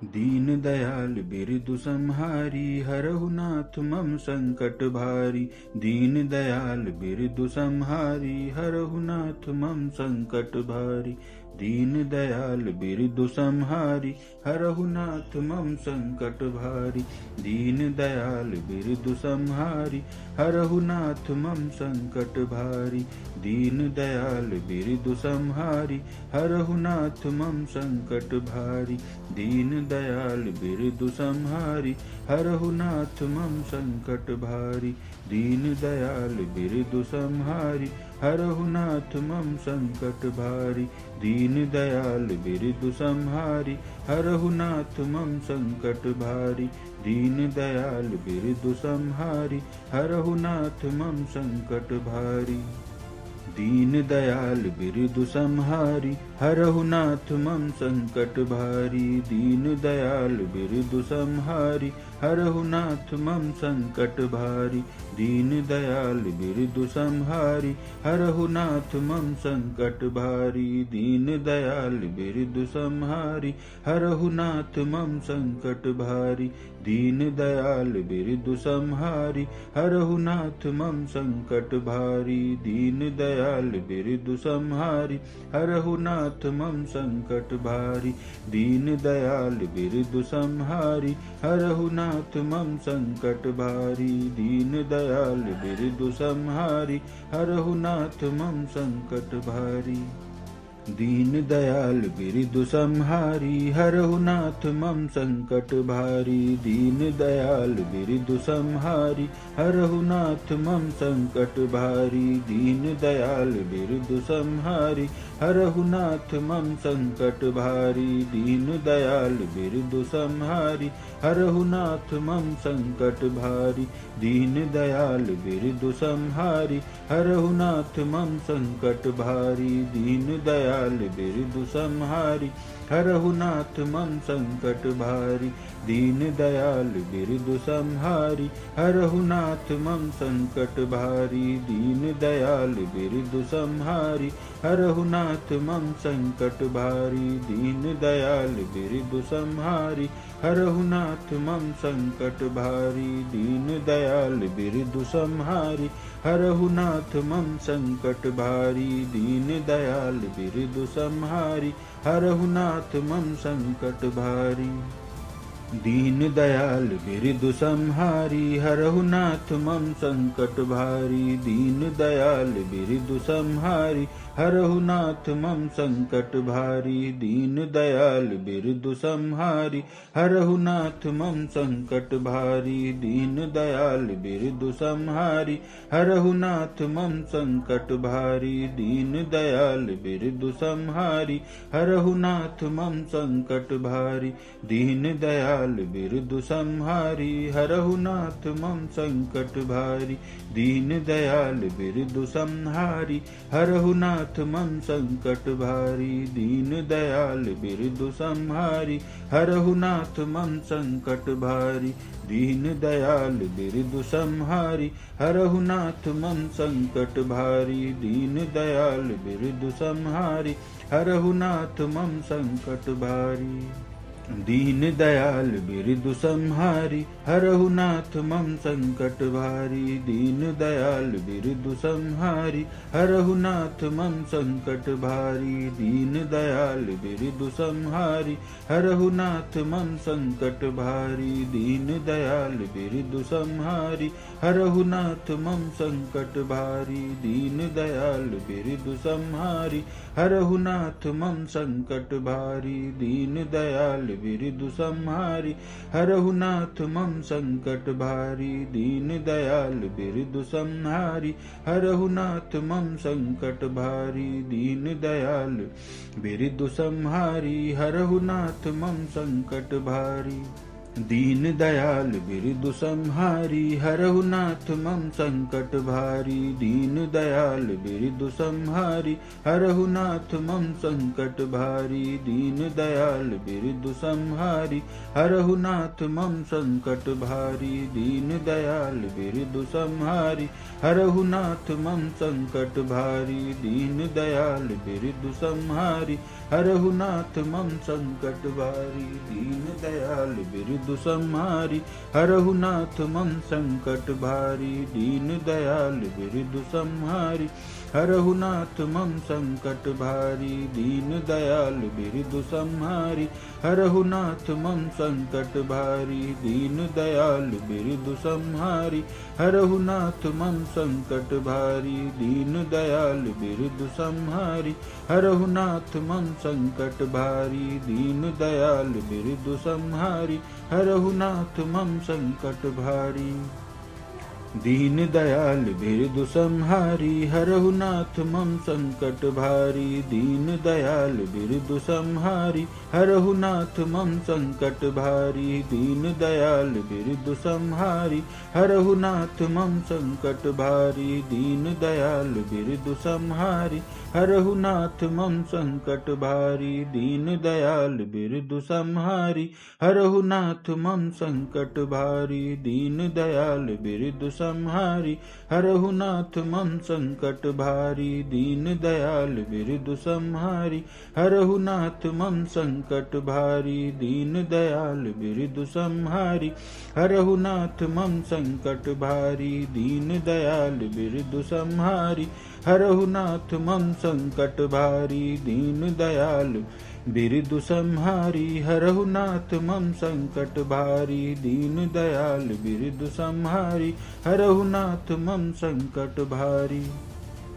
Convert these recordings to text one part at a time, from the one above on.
दीन दयाल बिरदु संहारी, हरहु नाथ मम संकट भारी। दीन दयाल बिरदु संहारी, हरहु नाथ मम संकट भारी। दीन दयाल बिरदु संहारी, हरहु नाथ मम संकट भारी। दीन दयाल बिरदु संहारी, हरहु नाथ मम संकट भारी। दीन दयाल बिरदु संहारी, हरहु नाथ मम संकट भारी। दीन दयाल बिरदु संहारी, हरहु नाथ मम संकट भारी। दीन दयाल बिरदु संहारी, हरहु नाथ मम संकट भारी। दीन दयाल बिरदु संहारी, हरहु नाथ मम संकट भारी। दीन दयाल बिरदु संहारी, हरहु नाथ मम संकट भारी। दीन दयाल बिरदु संहारी, हरहु नाथ मम संकट भारी। दीन दयाल बिरदु संहारी, हरहु नाथ मम संकट भारी। दीन दयाल बिरदु संहारी, हरहु नाथ मम संकट भारी। दीन दयाल बिरदु संहारी, हरहु नाथ मम संकट भारी। दीन दयाल बिरदु संहारी, हरहु नाथ मम संकट भारी। दीन दयाल बिरदु संहारी, हरहु नाथ मम संकट भारी। दीन दयाल बिरदु संहारी, हरहु नाथ मम संकट भारी। दीन दयाल बिरदु संहारी, हरहु नाथ मम संकट भारी। दीन दयाल बिरदु संहारी, हरहु नाथ मम संकट भारी। दीन दयाल बिरदु संहारी, हरहु नाथ मम संकट भारी। दीन दयाल बिरदु संहारी, हरहु नाथ मम संकट भारी। दीन दयाल बिरदु संहारी, हरहु नाथ मम संकट भारी। दीन दयाल बिरदु संहारी, हरहु नाथ मम संकट भारी। दीन दयाल बिरदु संहारी, हरहु नाथ मम संकट भारी। दीन दयाल बिरदु संहारी, हरहु नाथ मम संकट भारी। दीन दयाल बिरदु संहारी, हरहु नाथ मम संकट भारी। दीन दयाल बिरदु संहारी, हरहु नाथ मम संकट भारी। दीन दयाल बिरदु संहारी, हरहु नाथ मम संकट भारी। दीन दयाल बिरदु संहारी, हरहु नाथ मम संकट भारी। दीन दयाल बिरदु संहारी, हरहु नाथ मम संकट भारी। दीन दयाल बिरदु संहारी, हरहु नाथ मम संकट भारी। दीन दयाल बिरदु संहारी, हरहु नाथ मम संकट भारी। दीन दयाल बिरदु संहारी, हरहु नाथ मम संकट भारी। दीन दयाल बिरदु संहारी, हरहु नाथ मम संकट भारी। दीन दयाल बिरदु संहारी, हरहु नाथ मम संकट भारी। दीन दयाल बिरदु संहारी, हरहु नाथ मम संकट भारी। दीन दयाल बिरदु संहारी, हरहु नाथ मम संकट भारी। दीन दयाल बिरदु संहारी, हरहु नाथ मम संकट भारी। दीन दयाल बिरदु संहारी, हरहु नाथ मम संकट भारी। दीन दयाल बिरदु संहारी, हरहु नाथ मम संकट भारी। दीन दयाल बिरदु संहारी, हरहु नाथ मम संकट भारी। दीन दयाल बिरदु संहारी, हरहु नाथ मम संकट भारी। दीन दयाल बिरदु संहारी, हरहु नाथ मम संकट भारी। दीन दयाल बिरदु संहारी, हरहु नाथ मम संकट भारी। दीन दयाल बिरदु संहारी, हरहु नाथ मम संकट भारी। दीन दयाल बिरदु संहारी, हरहु नाथ मम संकट भारी। दीन दयाल बिरदु संहारी, हरहु नाथ मम संकट भारी। दीन दयाल बिरदु संहारी हरहु नाथ मम संकट भारी। दीन दयाल बिरदु संहारी हरहु नाथ मम संकट भारी। दीन दयाल बिरदु संहारी हरहु नाथ मम संकट भारी। दीन दयाल बिरदु संहारी हरहु नाथ मम संकट भारी। दीन दयाल बिरदु संहारी हरहु नाथ मम संकट भारी। दीन दयाल बिरदु संहारी हरहु नाथ मम संकट भारी। दीन दयाल बिरदु संहारी हरहु नाथ मम संकट भारी। दीन दयाल बिरदु संहारी हरहु नाथ मम संकट भारी। दीन दयाल बिरदु संहारी हरहु नाथ मम संकट भारी। दीन दयाल बिरदु संहारी हरहु नाथ मम संकट भारी। दीन दयाल बिरदु संहारी हरहु नाथ मम संकट भारी। दीन दयाल बिरदु संहारी हरहु नाथ मम संकट भारी। दीन दयाल बिरदु संहारी हरहु नाथ मम संकट भारी। दीन दयाल बिरदु संहारी हरहु नाथ मम संकट भारी। दीन दयाल बिरदु संहारी हरहु नाथ मम संकट भारी। दीन दयाल बिरदु संहारी हरहु नाथ मम संकट भारी। दीन दयाल बिरदु संहारी हरहु नाथ मम संकट भारी। दीन दयाल बिरदु संहारी हरहु नाथ मम संकट भारी। दीन दयाल बिरदु संहारी हरहु नाथ मम संकट भारी। दीन दयाल बिरदु संहारी हरहु नाथ मम संकट भारी। दीन दयाल बिरदु संहारी हरहु नाथ मम संकट भारी। दीन दयाल बिरदु संहारी हरहु नाथ मम संकट भारी। दीन दयाल बिरदु संहारी हरहु नाथ मम संकट भारी। दीन दयाल बिरदु संहारी हरहु नाथ मम संकट भारी।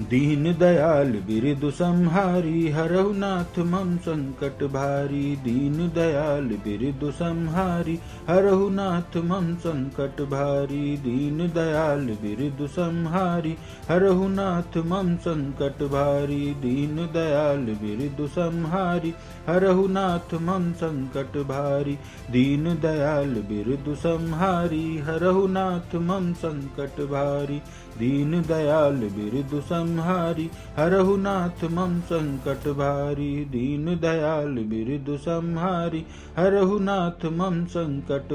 दीन दयाल बिरदु संहारी हरहु नाथ मम संकट भारी। दीन दयाल बिरदु संहारी हरहु नाथ मम संकट भारी। दीन दयाल बिरदु संहारी हरहु नाथ मम संकट भारी। दीन दयाल बिरदु संहारी हरहु नाथ मम संकट भारी। दीन दयाल बिरदु संहारी हरहु नाथ मम संकट भारी। दीन दयाल बिरदु संहारी हरहु नाथ मम संकट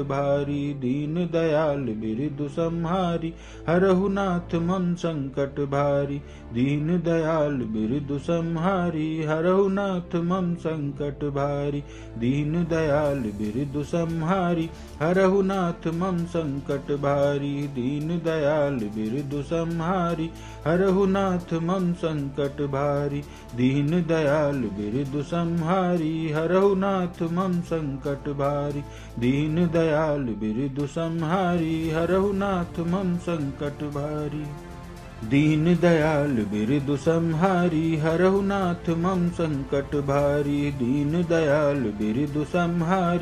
भारी। दीन दयाल बिरदु संहारी हरहु नाथ मम संकट भारी। दीन दयाल बिरदु संहारी हरहु नाथ मम संकट भारी। दीन दयाल बिरदु संहारी हरहु नाथ मम संकट भारी। दीन दयाल बिरदु संहारी हरहु नाथ मम संकट भारी। दीन दयाल बिरदु संहारी हरहु नाथ मम संकट भारी। दीन दयाल बिरदु संहारी हरहु नाथ मम संकट भारी। दीन दयाल बिरदु संहारी हरहु नाथ मम संकट भारी। दीन दयाल बिरदु संहारी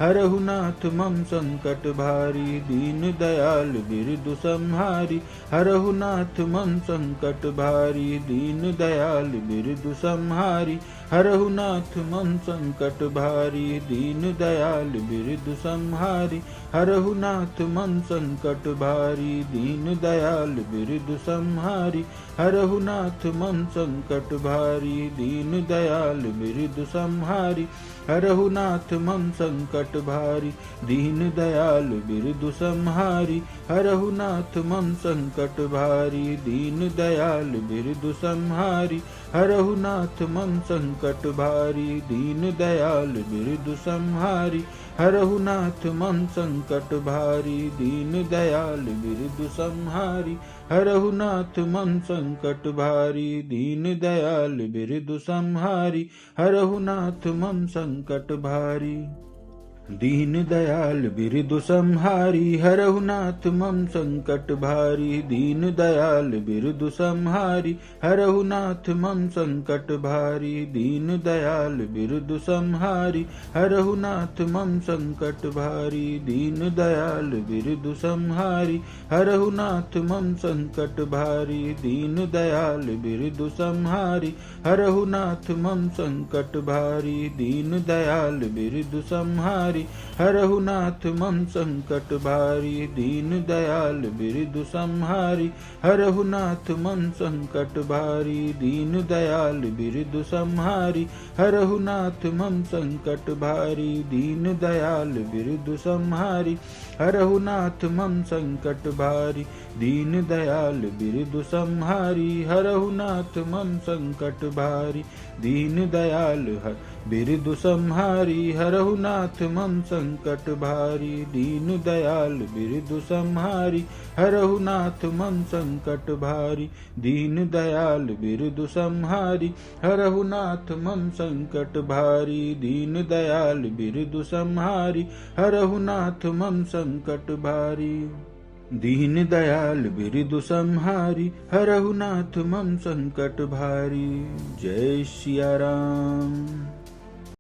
हरहु नाथ मम संकट भारी। दीन दयाल बिरदु संहारी हरहु नाथ मम संकट भारी। दीन दयाल बिरदु संहारी हरहु नाथ मम संकट भारी। दीन दयाल बिरदु संहारी हरहु नाथ मम संकट भारी। दीन दयाल बिरदु संहारी हरहु नाथ मम संकट भारी। दीन दयाल बिरदु संहारी हरहु नाथ मम संकट भारी। दीन दयाल बिरदु संहारी हरहु नाथ मम संकट भारी। दीन दयाल बिरदु संहारी हरहु नाथ मम संकट भारी। दीन दयाल बिरदु संहारी हरहु नाथ मम संकट भारी। दीन दयाल बिरदु संहारी हरहु नाथ मम संकट भारी। दीन दयाल बिरदु संहारी हरहु नाथ मम संकट भारी। दीन दयाल बिरदु संहारी हरहु नाथ मम संकट भारी। दीन दयाल बिरदु संहारी हरहु नाथ मम संकट भारी। दीन दयाल बिरदु संहारी हरहु नाथ मम संकट भारी। दीन दयाल बिरदु संहारी हरहु नाथ मम संकट भारी। दीन दयाल बिरदु संहारी हरहु नाथ मम संकट भारी। दीन दयाल बिरदु संहारी हरहु नाथ मम संकट भारी। दीन दयाल बिरदु संहारी हरहु नाथ मम संकट भारी। दीन दयाल बिरदु संहारी हरहु नाथ मम संकट भारी। दीन दयाल बिरदु संहारी हरहु नाथ मम संकट भारी। दीन दयाल बिरदु संहारी हरहु नाथ मम संकट भारी। दीन दयाल बिरदु संहारी हरहु नाथ मम संकट भारी। दीन दयाल बिरदु संहारी हरहु नाथ मम संकट भारी। दीन दयाल बिरदु संहारी हरहु नाथ मम संकट भारी। दीन दयाल बिरदु संहारी हरहु नाथ मम संकट भारी। दीन दयाल बिरदु संहारी हरहु नाथ मम संकट भारी। जय सिया राम।